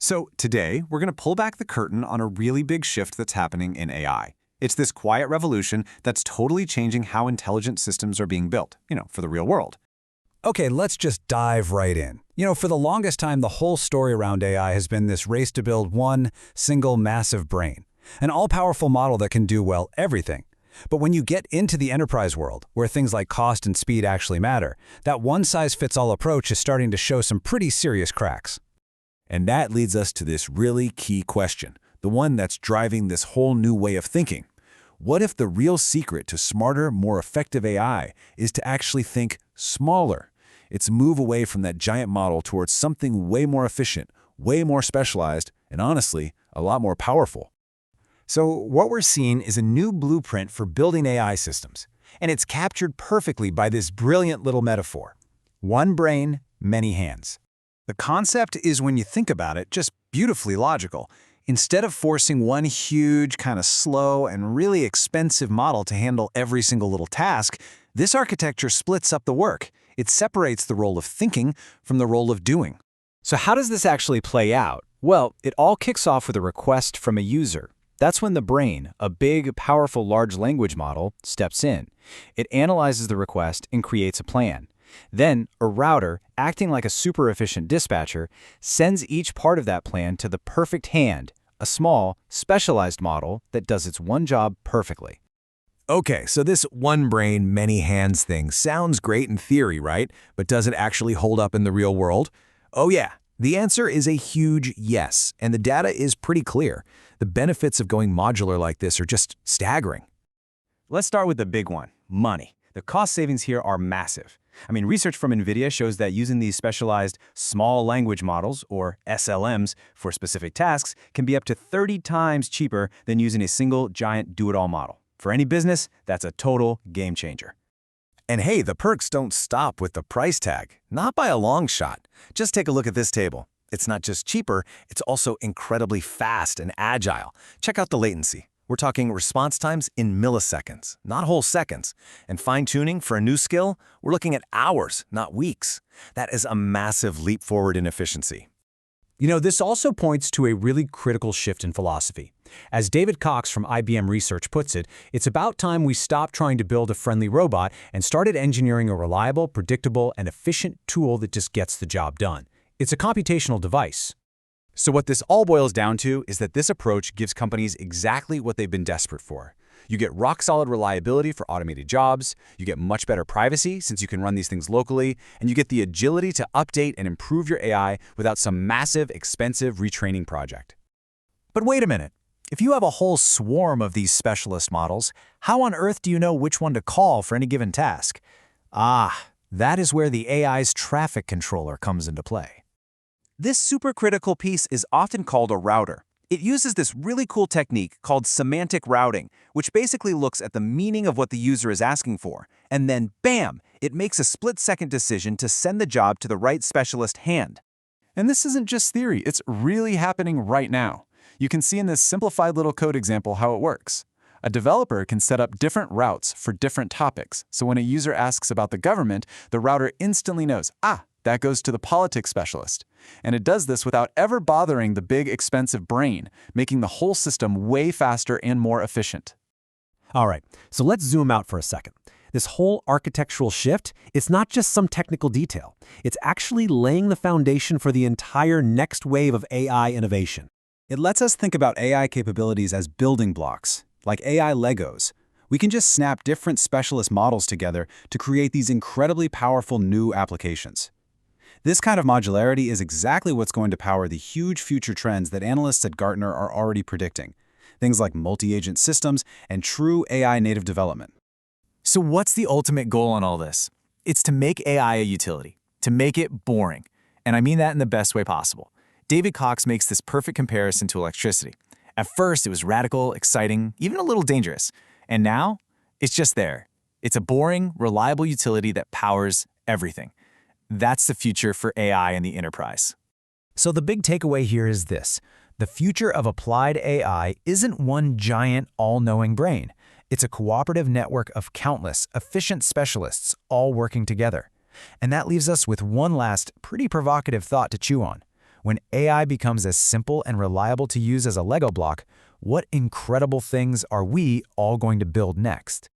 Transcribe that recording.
So today, we're going to pull back the curtain on a really big shift that's happening in AI. It's this quiet revolution that's totally changing how intelligent systems are being built, for the real world. Okay, let's just dive right in. For the longest time, the whole story around AI has been this race to build one single massive brain, an all-powerful model that can do, well, everything. But when you get into the enterprise world, where things like cost and speed actually matter, that one-size-fits-all approach is starting to show some pretty serious cracks. And that leads us to this really key question, the one that's driving this whole new way of thinking. What if the real secret to smarter, more effective AI is to actually think smaller? It's a move away from that giant model towards something way more efficient, way more specialized, and honestly, a lot more powerful. So what we're seeing is a new blueprint for building AI systems, and it's captured perfectly by this brilliant little metaphor. One brain, many hands. The concept is, when you think about it, just beautifully logical. Instead of forcing one huge, kind of slow and really expensive model to handle every single little task, this architecture splits up the work. It separates the role of thinking from the role of doing. So how does this actually play out? Well, it all kicks off with a request from a user. That's when the brain, a big, powerful large language model, steps in. It analyzes the request and creates a plan. Then, a router, acting like a super efficient dispatcher, sends each part of that plan to the perfect hand, a small, specialized model that does its one job perfectly. Okay, so this one brain, many hands thing sounds great in theory, right? But does it actually hold up in the real world? Oh yeah, the answer is a huge yes, and the data is pretty clear. The benefits of going modular like this are just staggering. Let's start with the big one, money. The cost savings here are massive. Research from NVIDIA shows that using these specialized small language models, or SLMs, for specific tasks can be up to 30 times cheaper than using a single giant do-it-all model. For any business, that's a total game changer. And hey, the perks don't stop with the price tag. Not by a long shot. Just take a look at this table. It's not just cheaper, it's also incredibly fast and agile. Check out the latency. We're talking response times in milliseconds, not whole seconds. And fine-tuning for a new skill, we're looking at hours, not weeks. That is a massive leap forward in efficiency. This also points to a really critical shift in philosophy. As David Cox from IBM Research puts it, it's about time we stopped trying to build a friendly robot and started engineering a reliable, predictable, and efficient tool that just gets the job done. It's a computational device. So what this all boils down to is that this approach gives companies exactly what they've been desperate for. You get rock-solid reliability for automated jobs, you get much better privacy since you can run these things locally, and you get the agility to update and improve your AI without some massive, expensive retraining project. But wait a minute. If you have a whole swarm of these specialist models, how on earth do you know which one to call for any given task? That is where the AI's traffic controller comes into play. This supercritical piece is often called a router. It uses this really cool technique called semantic routing, which basically looks at the meaning of what the user is asking for, and then bam, it makes a split-second decision to send the job to the right specialist hand. And this isn't just theory, it's really happening right now. You can see in this simplified little code example how it works. A developer can set up different routes for different topics, so when a user asks about the government, the router instantly knows, that goes to the politics specialist. And it does this without ever bothering the big, expensive brain, making the whole system way faster and more efficient. All right, so let's zoom out for a second. This whole architectural shift, it's not just some technical detail. It's actually laying the foundation for the entire next wave of AI innovation. It lets us think about AI capabilities as building blocks, like AI Legos. We can just snap different specialist models together to create these incredibly powerful new applications. This kind of modularity is exactly what's going to power the huge future trends that analysts at Gartner are already predicting. Things like multi-agent systems and true AI native development. So what's the ultimate goal on all this? It's to make AI a utility, to make it boring. And I mean that in the best way possible. David Cox makes this perfect comparison to electricity. At first, it was radical, exciting, even a little dangerous. And now, it's just there. It's a boring, reliable utility that powers everything. That's the future for AI in the enterprise. So the big takeaway here is this. The future of applied AI isn't one giant, all-knowing brain. It's a cooperative network of countless, efficient specialists all working together. And that leaves us with one last, pretty provocative thought to chew on. When AI becomes as simple and reliable to use as a Lego block, what incredible things are we all going to build next?